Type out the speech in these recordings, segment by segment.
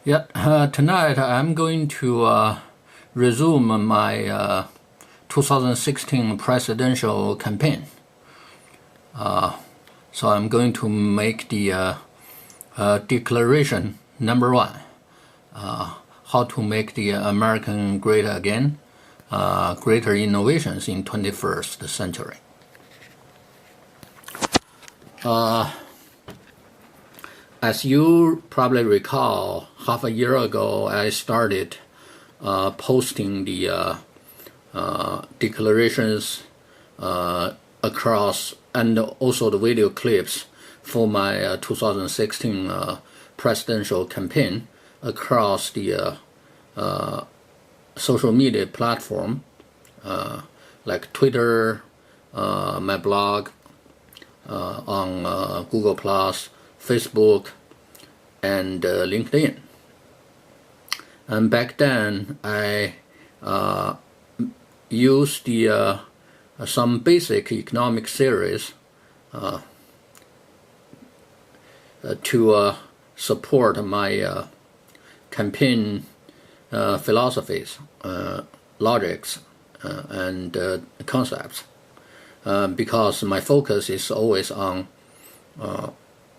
Yeah, tonight I'm going to resume my 2016 presidential campaign. So I'm going to make the declaration #1, how to make the American great again, greater innovations in 21st century. As you probably recall, half a year ago I started posting the declarations across, and also the video clips for my 2016 presidential campaign across the social media platform like Twitter, my blog, on Google+, Facebook, and LinkedIn. And back then, I used the some basic economic theories to support my campaign philosophies, logics, and concepts, because my focus is always on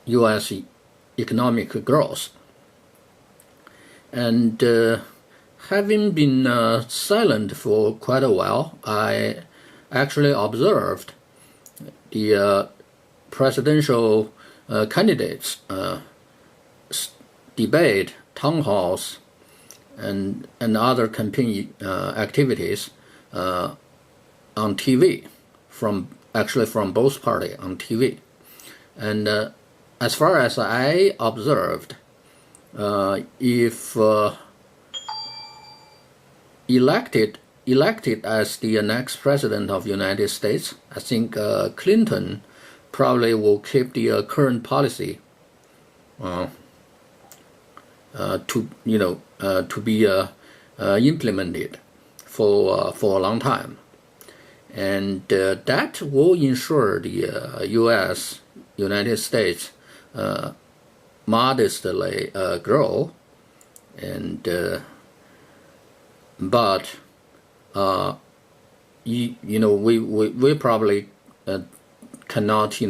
U.S. economic growth. And having been silent for quite a while, I actually observed the presidential candidates debate, town halls, and other campaign activities on TV, from both parties on TV. And as far as I observed, if elected as the next president of the United States, I think Clinton probably will keep the current policy to be implemented for a long time, and that will ensure the United States modestly grow, and but we probably cannot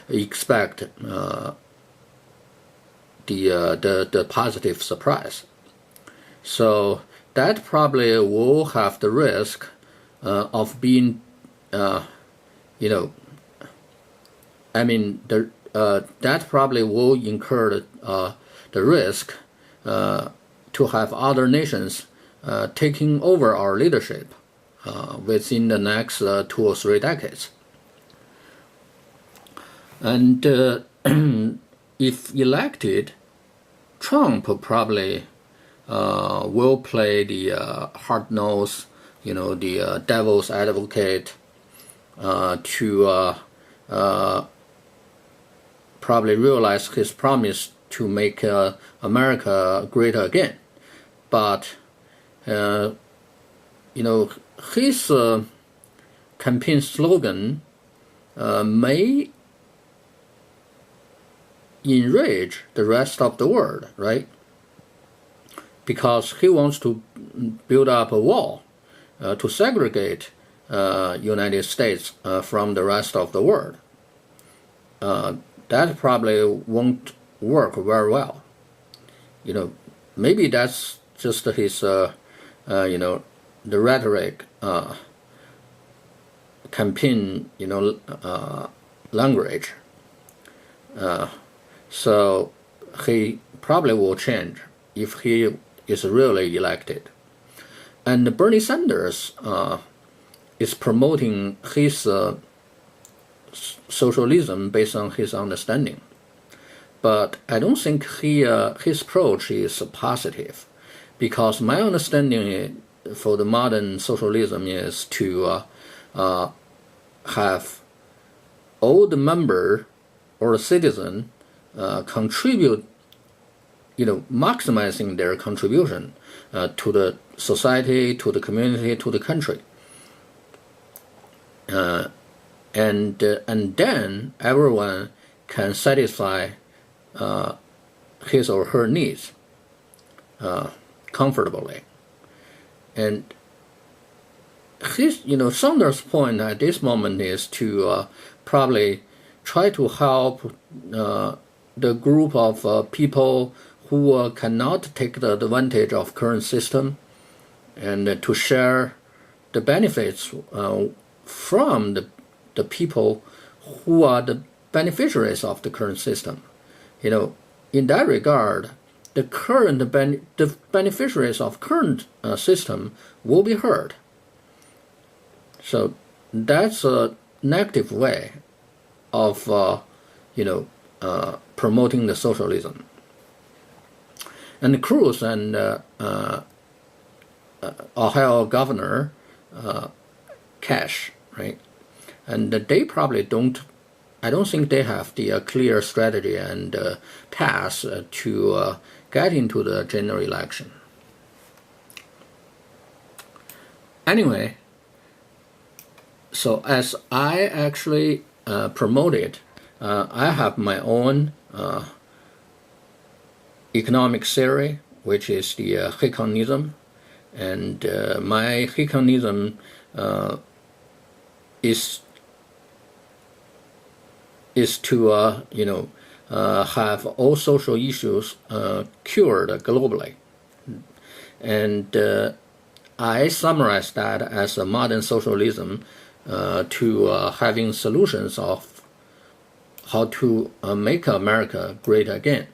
expect the positive surprise. So that probably will have the risk of being that probably will incur the risk to have other nations taking over our leadership within the next 2 or 3 decades. And if elected, Trump probably will play the hard-nosed, the devil's advocate to probably realize his promise to make America great again. But his campaign slogan may enrage the rest of the world, right? Because he wants to build up a wall to segregate United States from the rest of the world. That probably won't work very well. Maybe that's just his, the rhetoric, campaign, language. So he probably will change if he is really elected. And Bernie Sanders is promoting his socialism based on his understanding, but I don't think his approach is positive, because my understanding for the modern socialism is to have all the member or the citizen contribute, maximizing their contribution to the society, to the community, to the country. And then everyone can satisfy his or her needs. comfortably. And Saunders' point at this moment is to probably try to help the group of people who cannot take the advantage of current system, and to share the benefits from the people who are the beneficiaries of the current system. In that regard, the beneficiaries of current system will be heard. So that's a negative way of promoting the socialism. And Cruz and Ohio Governor Cash, right? And they probably don't. I don't think they have the clear strategy and path to get into the general election. Anyway, so as I actually promoted, I have my own economic theory, which is the hedonism, and my hedonism is to have all social issues cured globally, and I summarize that as a modern socialism to having solutions of how to make America great again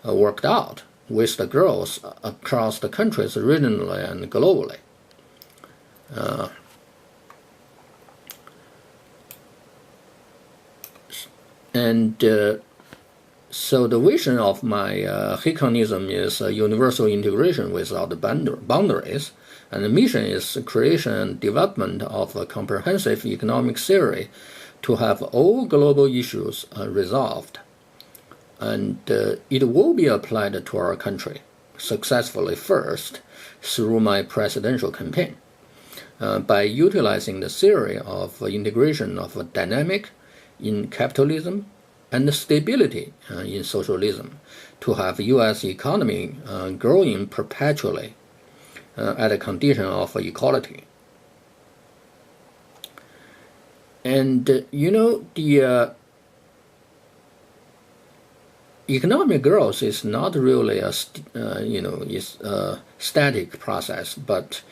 worked out with the girls across the countries regionally and globally. So the vision of my hedonism is universal integration without boundaries, and the mission is creation and development of a comprehensive economic theory to have all global issues resolved. And it will be applied to our country successfully first through my presidential campaign by utilizing the theory of integration of dynamic in capitalism and stability in socialism to have U.S. economy growing perpetually at a condition of equality. And the economic growth is not really a static process, but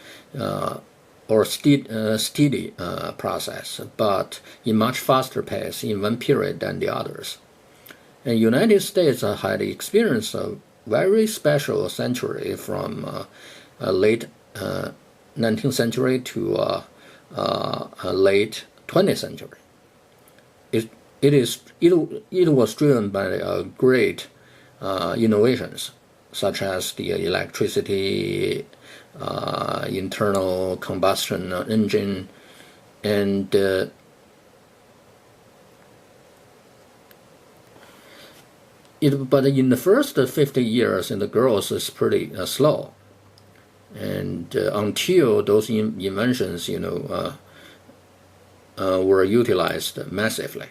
or steady process, but in much faster pace in one period than the others. And the United States had experienced a very special century from late 19th century to late 20th century. It was driven by great innovations such as the electricity, internal combustion engine, and but in the first 50 years, the growth is pretty slow, and until those inventions, were utilized massively.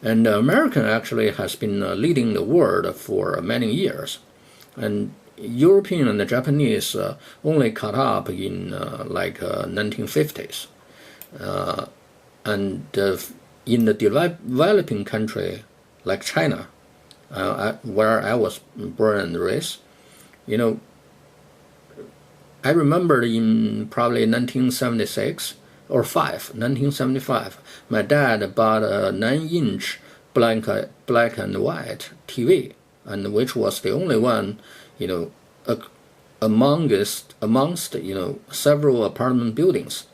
And American actually has been leading the world for many years, and European and the Japanese only caught up in 1950s, and in the developing country like China, where I was born and raised, I remember in probably 1976 or 1975, my dad bought a 9-inch black and white TV, and which was the only one, amongst several apartment buildings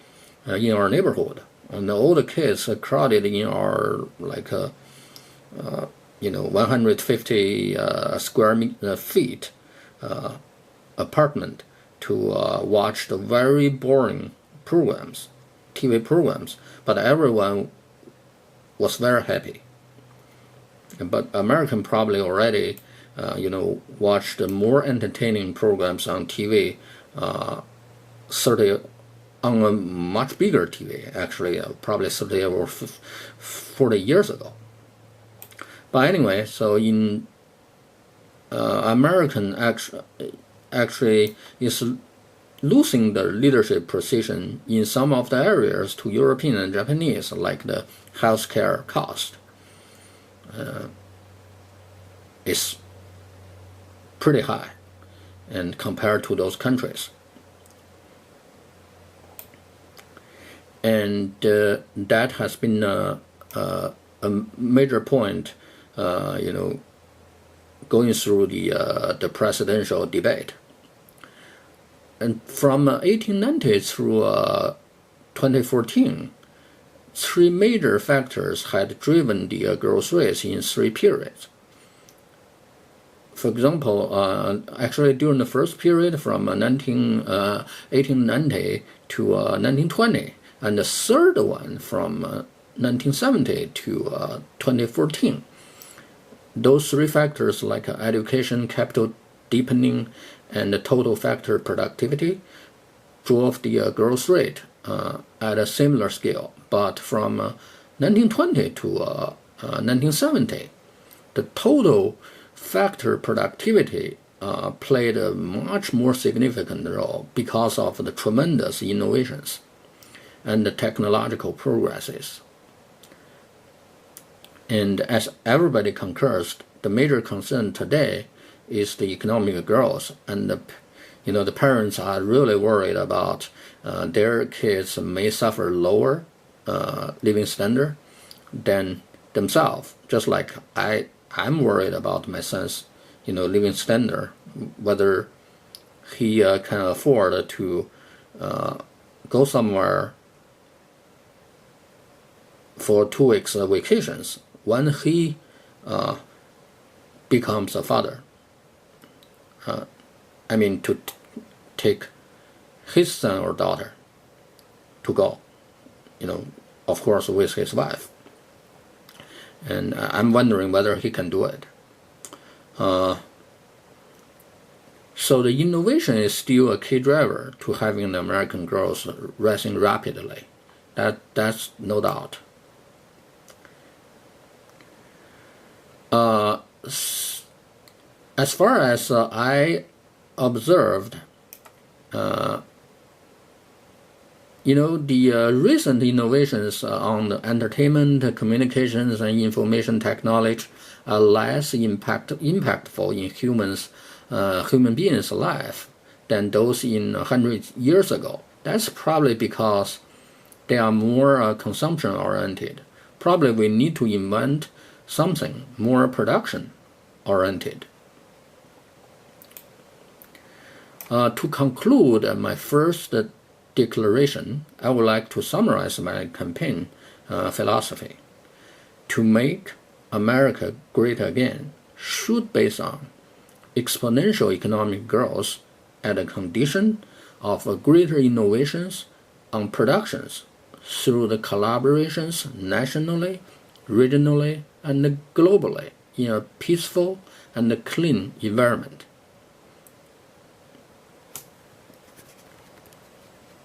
in our neighborhood, and all the kids crowded in our 150 square feet apartment to watch the very boring TV programs, but everyone was very happy. But American probably already, watched more entertaining programs on TV 30 on a much bigger TV, actually, probably 30 or 40 years ago. But anyway, so in American actually is losing the leadership position in some of the areas to European and Japanese, like the healthcare cost is pretty high, and compared to those countries. And that has been a major point, going through the presidential debate. And from 1890 through 2014, three major factors had driven the growth rates in three periods. For example, actually during the first period from 1890 to 1920, and the third one from 1970 to 2014. Those three factors, like education, capital deepening, and the total factor productivity, drove the growth rate at a similar scale. But from 1920 to 1970, the total factor productivity played a much more significant role because of the tremendous innovations and the technological progresses. And as everybody concurs, the major concern today is the economic growth, and the parents are really worried about their kids may suffer lower living standard than themselves. Just like I'm worried about my son's living standard, whether he can afford to go somewhere for 2 weeks vacations when he becomes a father. To take his son or daughter to go, of course with his wife. And I'm wondering whether he can do it. So the innovation is still a key driver to having the American growth rising rapidly. That's no doubt. As far as I observed, the recent innovations on the entertainment, communications, and information technology are less impactful in human beings' life than those in 100 years ago. That's probably because they are more consumption-oriented. Probably we need to invent something more production-oriented. To conclude my first declaration, I would like to summarize my campaign philosophy. To make America great again should base on exponential economic growth at the condition of greater innovations on productions through the collaborations nationally, regionally, and globally in a peaceful and clean environment.